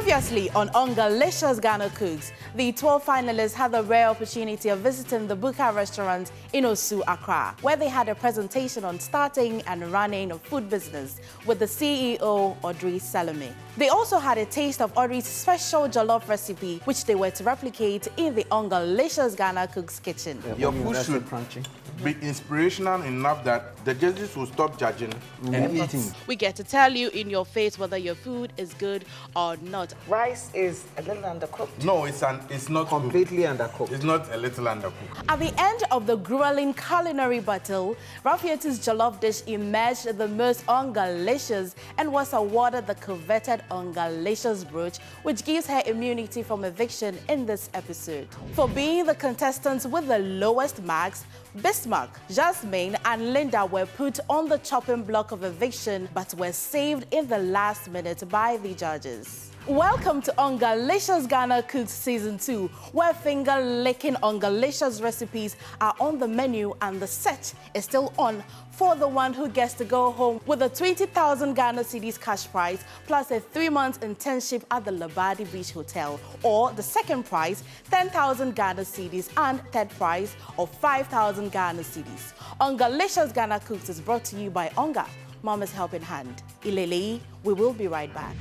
Previously on ONGALICIOUS Ghana Cooks, the 12 finalists had the rare opportunity of visiting the Buka restaurant in Osu, Accra, where they had a presentation on starting and running a food business with the CEO, Audrey Salome. They also had a taste of Audrey's special jollof recipe, which they were to replicate in the ONGALICIOUS Ghana Cooks kitchen. Your food should be inspirational enough that the judges will stop juding and eating. We get to tell you in your face whether your food is good or not. Rice is a little undercooked. No, it's not completely undercooked. It's not a little undercooked. At the end of the grueling culinary battle, Rafiatu's jollof dish emerged the most ONGALICIOUS and was awarded the coveted ONGALICIOUS brooch, which gives her immunity from eviction in this episode. For being the contestants with the lowest marks, Bismarck, Jasmine and Linda were put on the chopping block of eviction but were saved in the last minute by the judges. Welcome to ONGALICIOUS Ghana Cooks Season 2, where finger-licking ONGALICIOUS recipes are on the menu and the set is still on for the one who gets to go home with a 20,000 Ghana cedis cash prize plus a 3-month internship at the Labadi Beach Hotel, or the second prize, 10,000 Ghana cedis, and third prize of 5,000 Ghana cedis. ONGALICIOUS Ghana Cooks is brought to you by Onga, Mama's Helping Hand. Ilelei, we will be right back.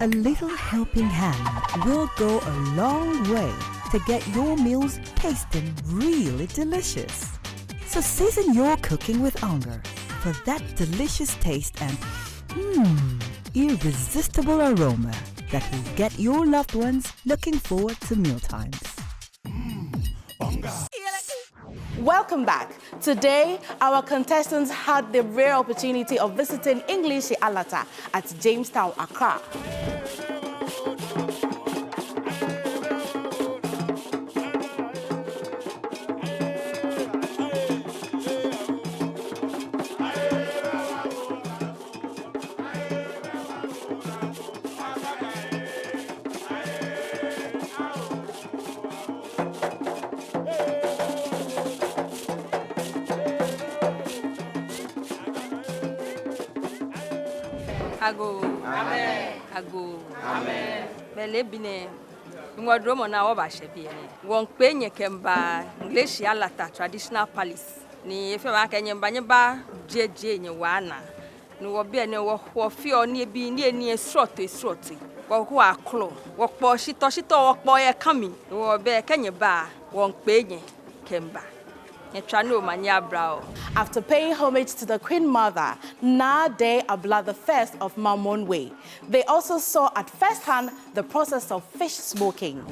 A little helping hand will go a long way to get your meals tasting really delicious. So season your cooking with Onga for that delicious taste and irresistible aroma that will get your loved ones looking forward to mealtimes. Welcome back. Today, our contestants had the rare opportunity of visiting English Alata at Jamestown, Accra. Ago. Amen. Ago. Amen. Belebine. Ngwadromo na obashebi ene. Won penye kemba English Alata traditional palace. Ni efe wa kenye mbanyeba jeje nye wana. Ni wobi ene wo fi oni ebi ni eni esrote. Wo ho aklo. Wo po shito wo po ye kami. Wo be kenye ba won penye kemba. After paying homage to the Queen Mother, Nade Abla I of Mamonwe, they also saw at first hand the process of fish smoking.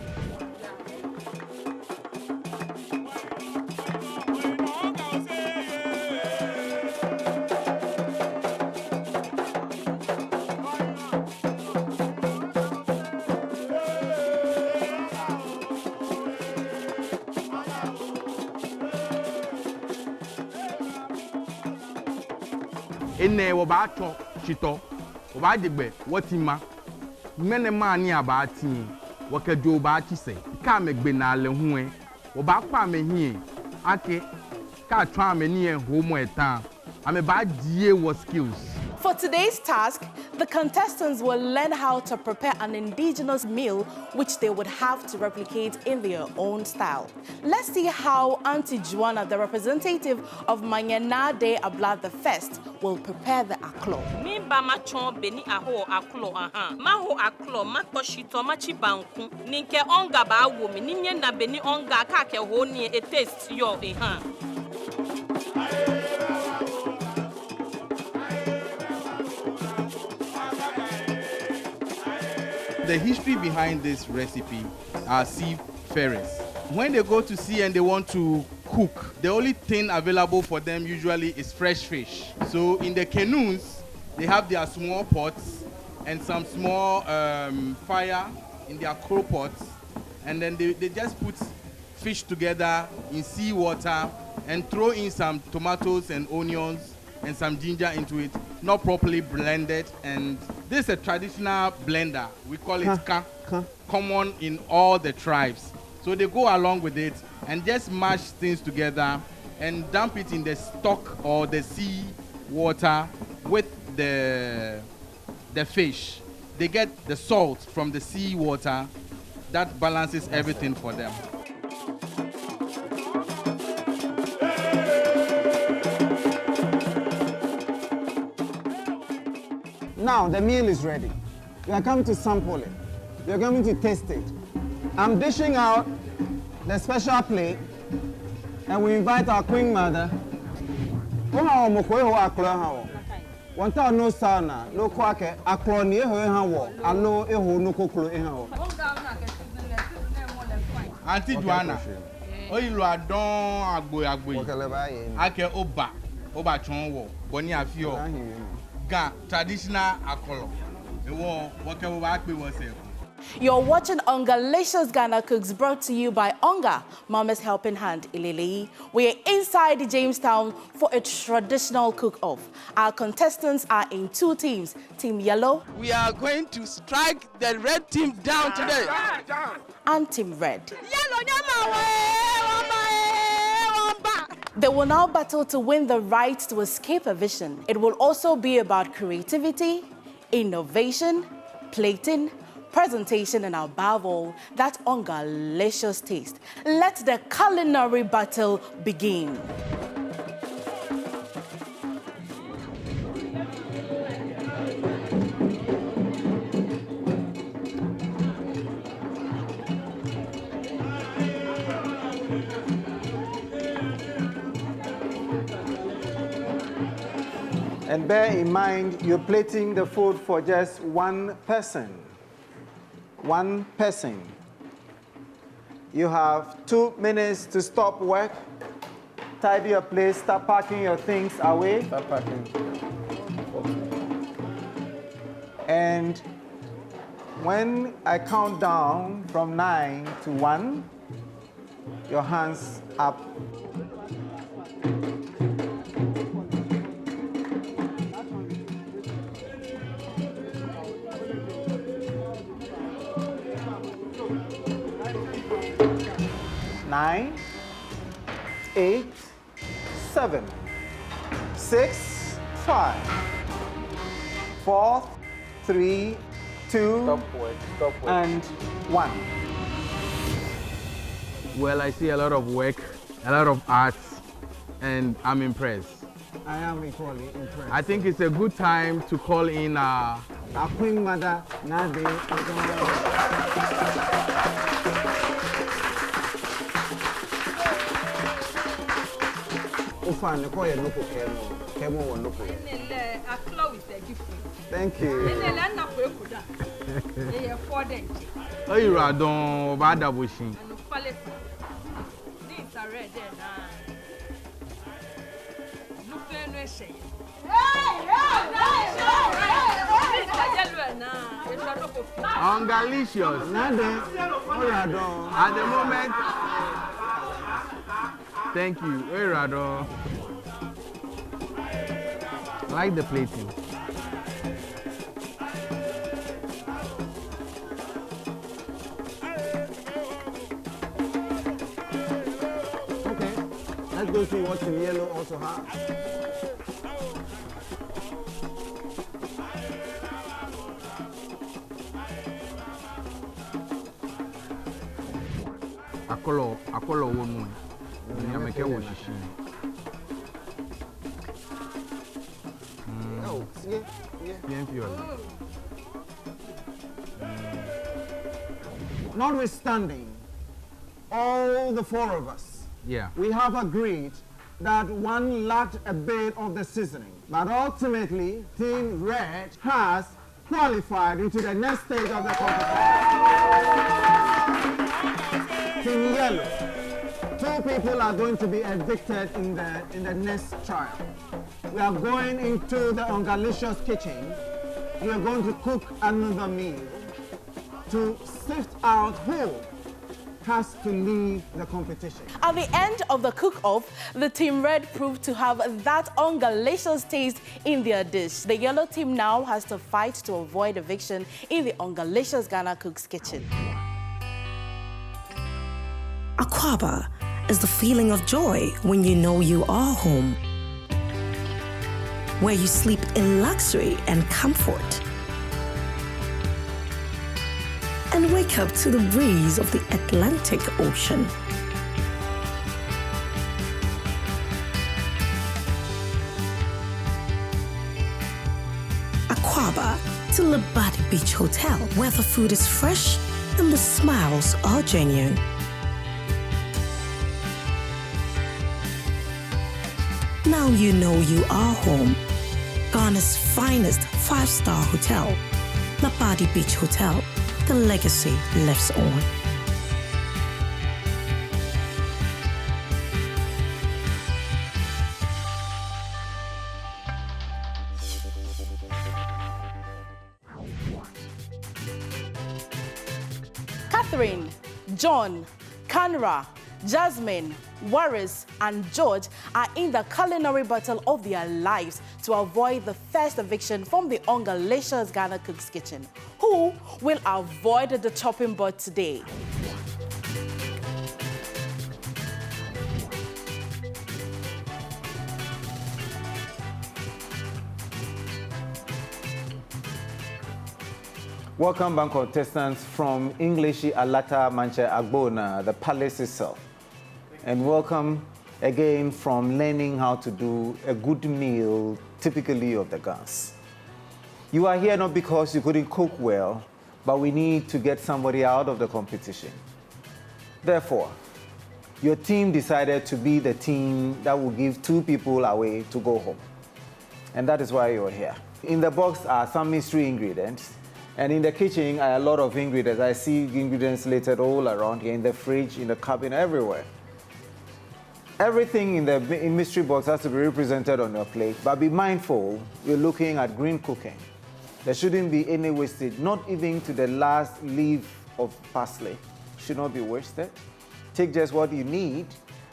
Ene wobacho chito wobadegbe wotima mene mani abati wokedo bachi se ka megbe na le hu e wobakwa mehie ake ka twa meni e homo etan ame ba die wo skills. For today's task, the contestants will learn how to prepare an indigenous meal which they would have to replicate in their own style. Let's see how Auntie Joanna, the representative of Nade Abla I, will prepare the aklo. Mimba machon beni aho aklo aha. Maho aklo matoshito machi banku. Ninke onga ba womi ninye na beni onga kake ho ni e taste yo eha. The history behind this recipe are seafarers. When they go to sea and they want to cook, the only thing available for them usually is fresh fish. So in the canoes, they have their small pots and some small fire in their crow pots, and then they just put fish together in sea water and throw in some tomatoes and onions and some ginger into it, not properly blended. And this is a traditional blender. We call it common in all the tribes. So they go along with it and just mash things together and dump it in the stock or the sea water with the fish. They get the salt from the sea water that balances everything for them. Now the meal is ready. We are coming to sample it. We are going to taste it. I'm dishing out the special plate, and we invite our queen mother. One time no sauna, no quacker, a clone here, a low eho no cocoa in her. Auntie Joanna, oh, you are don agboy. Ake oba chonwo, boni afio. Ga traditional akolo. You're watching ONGALICIOUS Ghana Cooks, brought to you by Onga, Mama's Helping Hand, Ilili. We're inside Jamestown for a traditional cook-off. Our contestants are in two teams. Team Yellow. We are going to strike the red team down today. And Team Red. They will now battle to win the right to escape eviction. It will also be about creativity, innovation, plating, presentation, and above all, that ONGALICIOUS taste. Let the culinary battle begin. And bear in mind, you're plating the food for just one person. One person. You have 2 minutes to stop work, tidy your place, start packing your things away. Start packing. And when I count down from 9 to 1, your hands up. Nine, 8, 7, 6, 5, 4, 3, 2, and 1. Well, I see a lot of work, a lot of arts, and I'm impressed. I am equally impressed. I think it's a good time to call in our queen mother, Nade. Thank you. Oh, you are done bad bushing. ONGALICIOUS. At the moment. Thank you. I like the plating. Okay, let's go see what Team Yellow also has. Akolo wono. Nyameke wo shishi. Oh, yeah. Notwithstanding all the four of us, we have agreed that one lacked a bit of the seasoning. But ultimately, Team Red has qualified into the next stage of the competition. Team Yellow, 2 people are going to be evicted in the next trial. We are going into the ONGALICIOUS kitchen. We are going to cook another meal to sift out who has to leave the competition. At the end of the cook-off, the Team Red proved to have that ONGALICIOUS taste in their dish. The Yellow team now has to fight to avoid eviction in the ONGALICIOUS Ghana Cooks kitchen. Aquaba, is the feeling of joy when you know you are home, where you sleep in luxury and comfort, and wake up to the breeze of the Atlantic Ocean. Aquaba to Labadi Beach Hotel, where the food is fresh and the smiles are genuine. Now you know you are home. Ghana's finest 5-star hotel, Labadi Beach Hotel. The legacy lives on. Catherine, John, Kanra, Jasmine, Waris, and George are in the culinary battle of their lives to avoid the first eviction from the ONGALICIOUS Ghana Cook's Kitchen. Who will avoid the chopping board today? Welcome back, contestants from Englishi Alata Manche Agbona, the palace itself. And welcome again from learning how to do a good meal, typically of the Ghans. You are here not because you couldn't cook well, but we need to get somebody out of the competition. Therefore, your team decided to be the team that will give 2 people away to go home. And that is why you're here. In the box are some mystery ingredients. And in the kitchen are a lot of ingredients. I see ingredients littered all around here, in the fridge, in the cabinet, everywhere. Everything in the mystery box has to be represented on your plate, but be mindful, you're looking at green cooking. There shouldn't be any wastage, not even to the last leaf of parsley. Should not be wasted. Take just what you need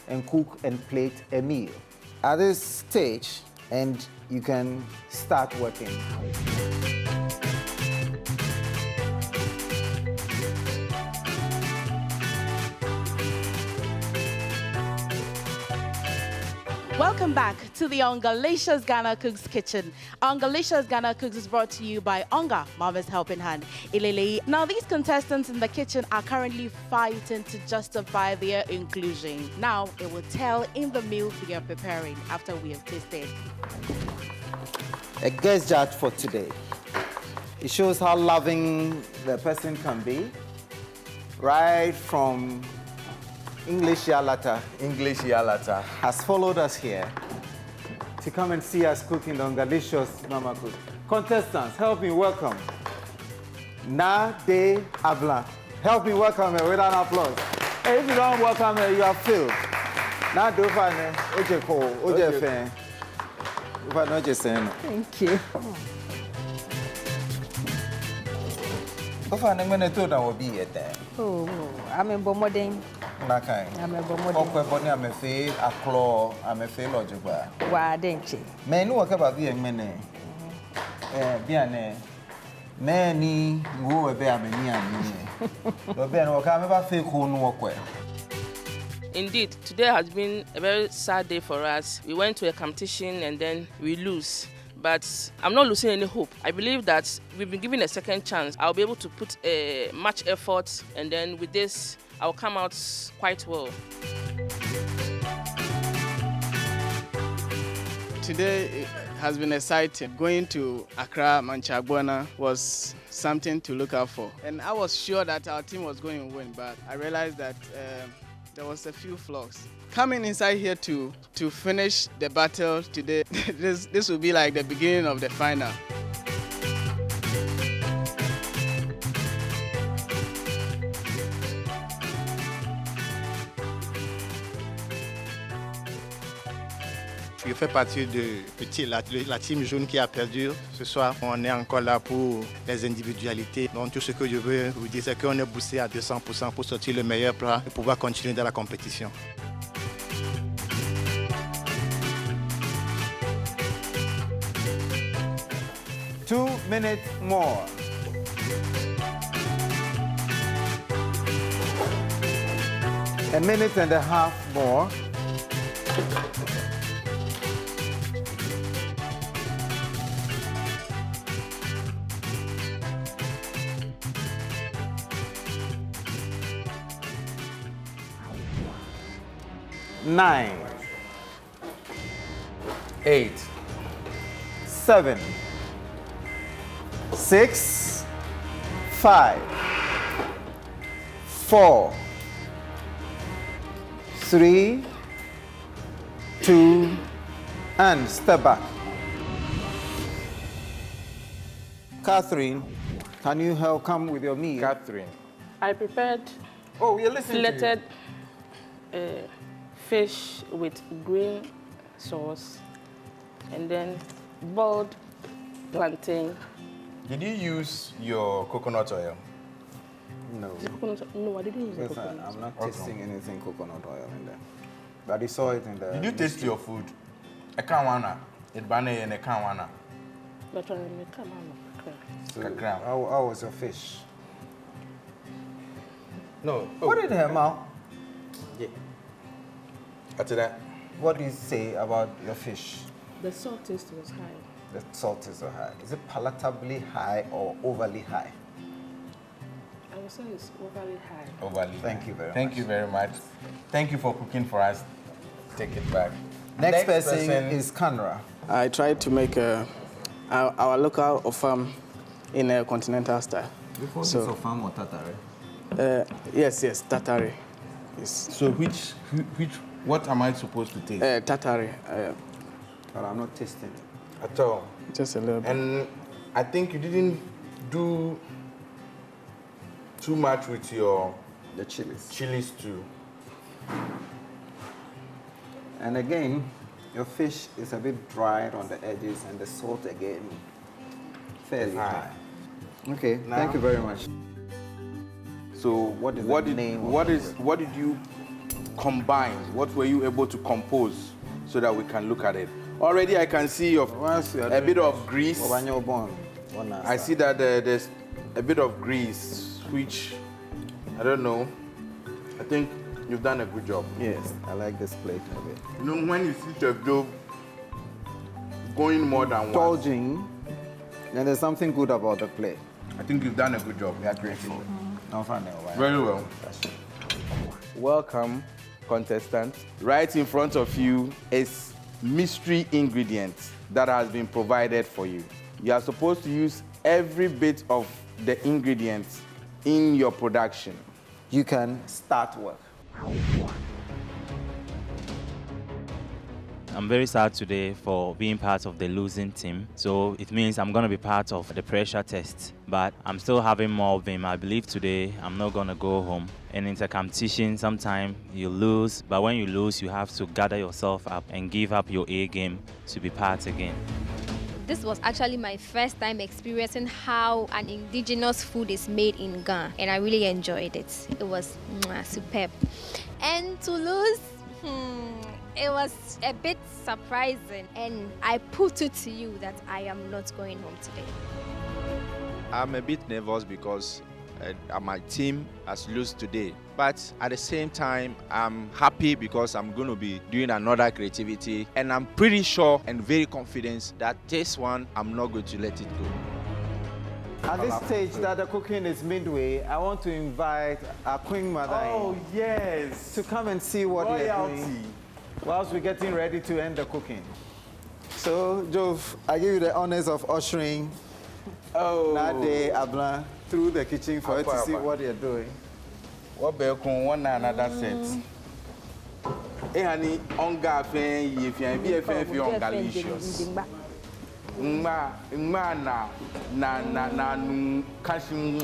and cook and plate a meal. At this stage, and you can start working. Welcome back to the ONGALICIOUS Ghana Cook's Kitchen. ONGALICIOUS Ghana Cooks is brought to you by Onga, Mama's Helping Hand, Ilele. Now, these contestants in the kitchen are currently fighting to justify their inclusion. Now, it will tell in the meal they are preparing after we have tasted. A guest judge for today. It shows how loving the person can be, right from Englishi Alata has followed us here to come and see us cook in the ONGALICIOUS Mama Cook. Contestants, help me welcome Na De Abla. Help me welcome her with an applause. Hey, if you don't welcome her, you are failed. Na Do Fane, Oje Ko, Oje Fen. Thank you. Oh, I'm in Bomoding. I'm a Bomoding. I'm a fail, a claw, I'm a fail or juba. Why, didn't you? Men work about being many. Biane. Many go a bear many and the Ben will come about fake who walk well. Indeed, today has been a very sad day for us. We went to a competition and then we lose. But I'm not losing any hope. I believe that we've been given a second chance. I'll be able to put much effort, and then with this, I'll come out quite well. Today has been exciting. Going to Accra, Manchagbona was something to look out for. And I was sure that our team was going to win, but I realized that there was a few flaws. Coming inside here to finish the battle today, this will be like the beginning of the final. Je fais partie de la team jaune qui a perdu. Ce soir, on est encore là pour les individualités. Donc tout ce que je veux vous dire, c'est qu'on est boosté à 200% pour sortir le meilleur plat et pouvoir continuer dans la compétition. 2 minutes more. A minute and a half more. Nine, 8, 7, 6, 5, 4, 3, 2, and step back. Catherine, can you help come with your meal? Catherine. I prepared we're listening to you. filleted fish with green sauce and then boiled plantain. Did you use your coconut oil? No. No, I didn't use the Yes, coconut. I'm not tasting anything coconut oil in there. But I saw it in the... Did you taste your food? I can't wanna. It bane and I can't wanna. But when I come So, how was your fish? No. What did her mouth? Yeah. After that? What do you say about your fish? the salt taste was high. The salt is so high. Is it palatably high or overly high? I would say it's overly high. Overly. Thank you very much. Thank you very much. Thank you for cooking for us. Take it back. Next person is Kanra. I tried to make our local ofam in a continental style. Before so, this ofam or tatare? Yes, tatare. Yes. So what am I supposed to taste? Tatare. But I'm not tasting it. At all? Just a little bit. And I think you didn't do too much with the chilies. Chilies too. And again, your fish is a bit dried on the edges and the salt again fairly high. Okay, now, thank you very much. So what did you combine? What were you able to compose so that we can look at it? Already I can see a bit of grease. I see that there's a bit of grease, which I don't know. I think you've done a good job. Yes, I like this plate a bit. You know, when you see the dough going more than once. Indulging, then there's something good about the plate. I think you've done a good job. We are grateful. Very well. Welcome, contestants. Right in front of you is mystery ingredients that has been provided for you. You are supposed to use every bit of the ingredients in your production. You can start work. I'm very sad today for being part of the losing team. So it means I'm going to be part of the pressure test. But I'm still having more vim. I believe today I'm not going to go home. And in the competition, sometimes you lose. But when you lose, you have to gather yourself up and give up your A game to be part again. This was actually my first time experiencing how an indigenous food is made in Ghana. And I really enjoyed it. It was superb. And to lose, it was a bit surprising, and I put it to you that I am not going home today. I'm a bit nervous because my team has lost today. But at the same time, I'm happy because I'm going to be doing another creativity. And I'm pretty sure and very confident that this one, I'm not going to let it go. At this stage that the cooking is midway, I want to invite our Queen Mother to come and see what you're doing whilst we're getting ready to end the cooking. So, Jove, I give you the honors of ushering Nade Abla through the kitchen for you to see what you're doing. What Belcon, one another set. Eh, honey, Onga fan, if you be a fan for ONGALICIOUS. Na, cashing.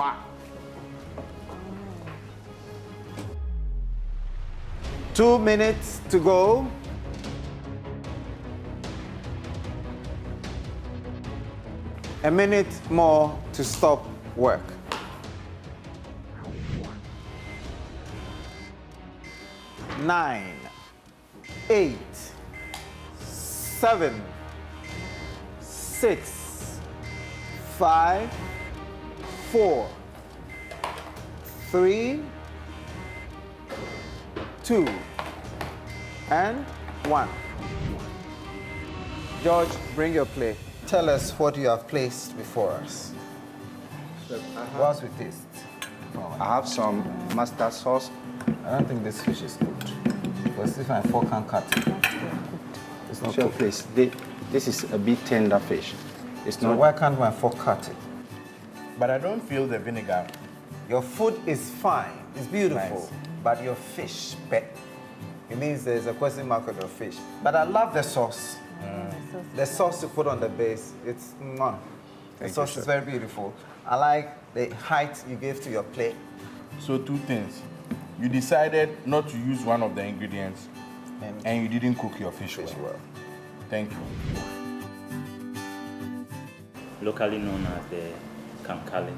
2 minutes to go. A minute more to stop work. Nine, 8, 7, 6, 5, 4, 3, 2, and 1. George, bring your plate. Tell us what you have placed before us. Whilst we taste. I have some mustard sauce. I don't think this fish is cooked. Because if my fork can't cut it, it's not Sure, cooked. please. This is a bit tender fish. It's So not. why can't my fork cut it? But I don't feel the vinegar. Your food is fine. It's beautiful. Nice. But your fish, it means there's a question mark on your fish. But I love the sauce. The sauce you put on the base, it's mwah. The sauce is very beautiful. I like the height you gave to your plate. So 2 things. You decided not to use one of the ingredients and you didn't cook your fish well. Thank you. Locally known as the kankale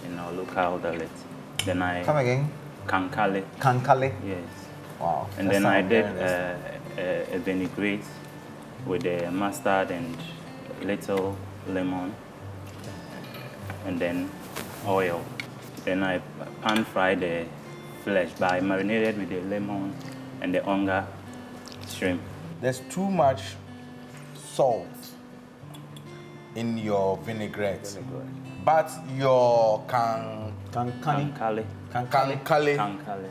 in our local dialect. Then I Come again? kankale. Kankale? Yes. Wow. And that then I sounds did very nice. a vinaigrette with the mustard and little lemon, and then oil. Then I pan fried the flesh, but I marinated with the lemon and the onga shrimp. There's too much salt in your vinaigrette. But your Kankale. kankale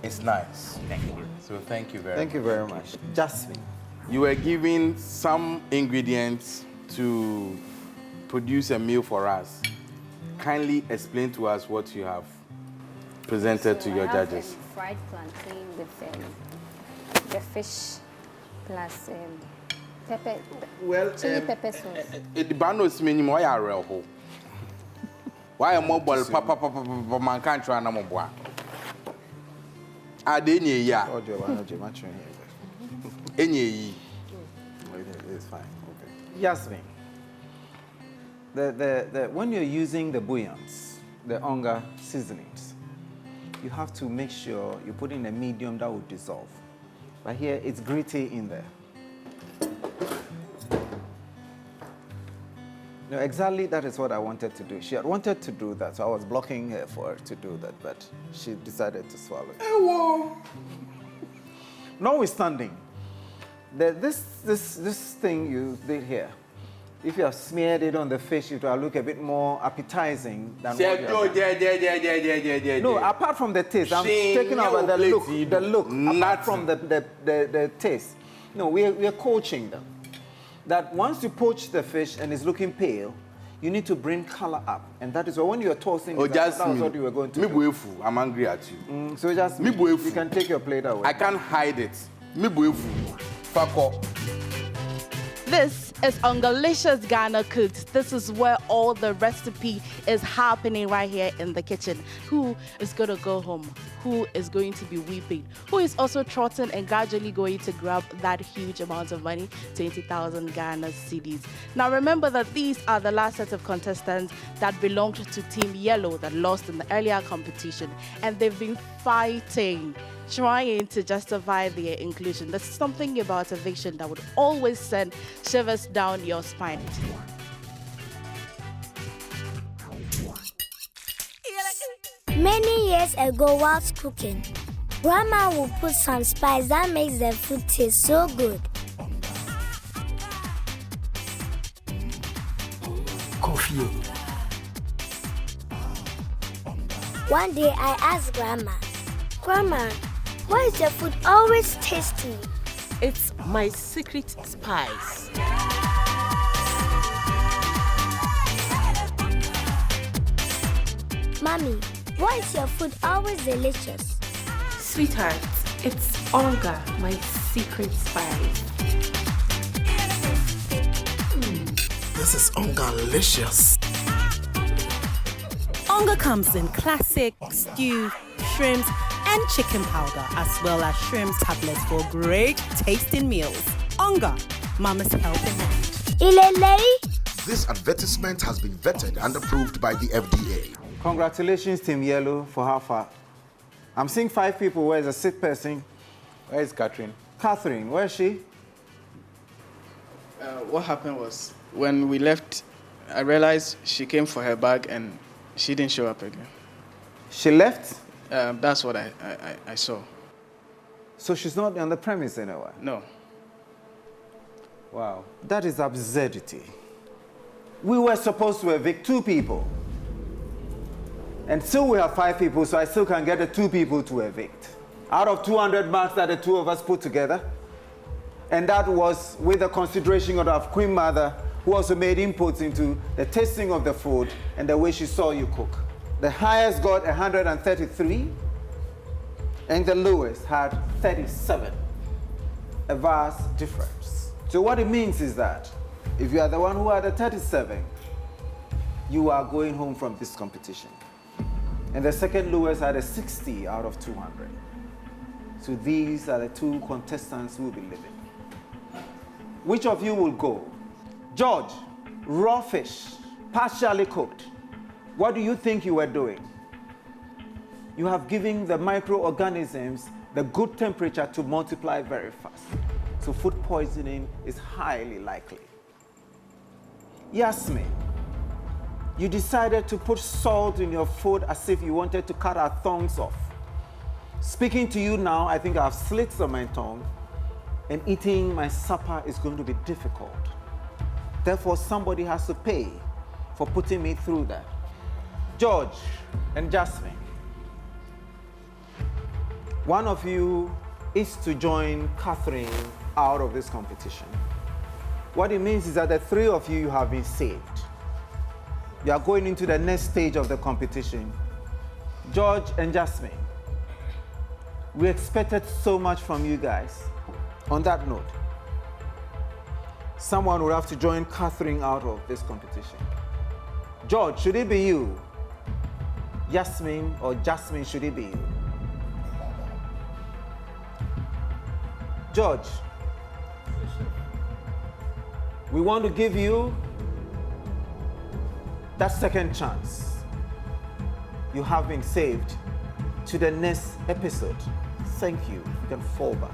is nice. Thank you. So thank you very Thank much. you very much. Jasmine. You were given some ingredients to produce a meal for us. Kindly explain to us what you have presented to your judges. Fried plantain with the fish plus pepper, chili pepper sauce. The banos meaning why are real? Why a mobile papa man can't try no more. I didn't ya. Any. It's fine. Okay. Yasmin, when you're using the bouillons, the onga seasonings, you have to make sure you put in a medium that will dissolve. But here it's gritty in there. No, exactly that is what I wanted to do. She had wanted to do that, so I was blocking her for her to do that, but she decided to swallow it. Notwithstanding, this thing you did here, if you have smeared it on the fish, it will look a bit more appetizing than what you have done. No, apart from the taste, I'm taking over the look, apart from the taste. No, we are coaching them. That once you poach the fish and it's looking pale, you need to bring color up. And that is why when you are tossing it, that was what you were going to do. I'm angry at you. So just you can take your plate away. I can't hide it. Fuck off. This is ONGALICIOUS Ghana Cooks. This is where all the recipe is happening right here in the kitchen. Who is going to go home? Who is going to be weeping? Who is also trotting and gradually going to grab that huge amount of money, 20,000 Ghana cedis. Now remember that these are the last set of contestants that belonged to Team Yellow that lost in the earlier competition. And they've been fighting, trying to justify their inclusion. There's something about eviction that would always send shivers down your spine. Many years ago, whilst cooking, Grandma would put some spice that makes the food taste so good. Coffee. One day I asked Grandma, Grandma, why is your food always tasty? It's my secret spice. Mommy, why is your food always delicious? Sweetheart, it's Onga, my secret spice. This is ONGALICIOUS. Onga comes in classic, stew, shrimps, and chicken powder, as well as shrimp tablets for great tasting meals. Onga, Mama's helping hand. Ilele? This advertisement has been vetted and approved by the FDA. Congratulations, Team Yellow, for how far? I'm seeing 5 people. Where's a sick person? Where is Catherine? Catherine, where is she? What happened was, when we left, I realized she came for her bag and she didn't show up again. She left? That's what I saw. So she's not on the premise anywhere? No. Wow, that is absurdity. We were supposed to evict 2 people. And still we have 5 people, so I still can get the 2 people to evict. Out of 200 marks that the 2 of us put together. And that was with the consideration of Queen Mother, who also made inputs into the tasting of the food and the way she saw you cook. The highest got 133, and the lowest had 37. A vast difference. So what it means is that if you are the one who had a 37, you are going home from this competition. And the second lowest had a 60 out of 200. So these are the 2 contestants who will be living. Which of you will go? George, raw fish, partially cooked. What do you think you were doing? You have given the microorganisms the good temperature to multiply very fast. So food poisoning is highly likely. Yasmin, you decided to put salt in your food as if you wanted to cut our tongues off. Speaking to you now, I think I have slits on my tongue, and eating my supper is going to be difficult. Therefore, somebody has to pay for putting me through that. George and Jasmine, one of you is to join Catherine out of this competition. What it means is that the 3 of you have been saved. You are going into the next stage of the competition. George and Jasmine, we expected so much from you guys. On that note, someone will have to join Catherine out of this competition. George, should it be you? Yasmin or Jasmine, should it be you? George, we want to give you that second chance. You have been saved to the next episode. Thank you. You can fall back.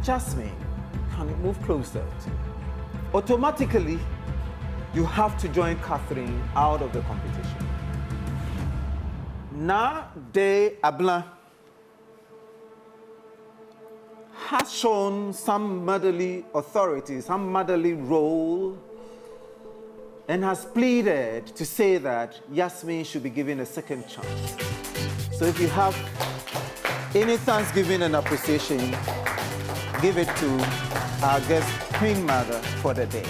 Jasmine, can you move closer? Automatically, you have to join Catherine out of the competition. Na de Ablan has shown some motherly authority, some motherly role, and has pleaded to say that Yasmin should be given a second chance. So if you have any thanksgiving and appreciation, give it to our guest Queen Mother for the day.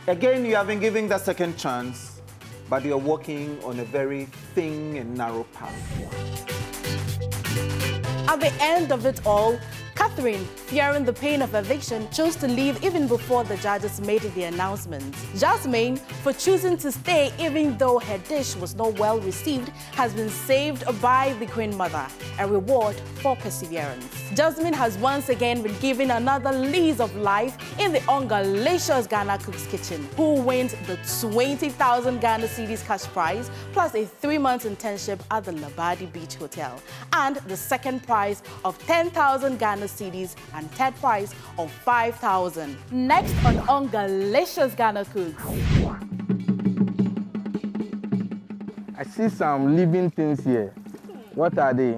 Again, you have been given that second chance, but you're walking on a very thin and narrow path. At the end of it all, Catherine, fearing the pain of eviction, chose to leave even before the judges made the announcement. Jasmine, for choosing to stay even though her dish was not well received, has been saved by the Queen Mother, a reward for perseverance. Jasmine has once again been given another lease of life in the ONGALICIOUS Ghana Cook's Kitchen, who wins the 20,000 Ghana cedis cash prize, plus a 3-month internship at the Labadi Beach Hotel, and the second prize of 10,000 Ghana cedis and third prize of 5,000. Next on ONGALICIOUS Ghana Cooks. I see some living things here. What are they?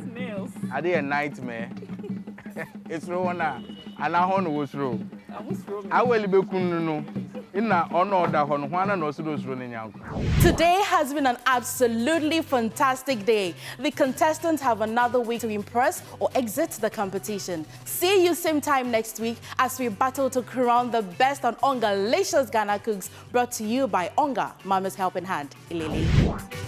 Snails. Are they a nightmare? It's Rona. And I was row. I will be kununu. Today has been an absolutely fantastic day. The contestants have another week to impress or exit the competition. See you same time next week as we battle to crown the best on ONGALICIOUS Ghana Cooks, brought to you by Onga, Mama's Helping Hand. Ilele.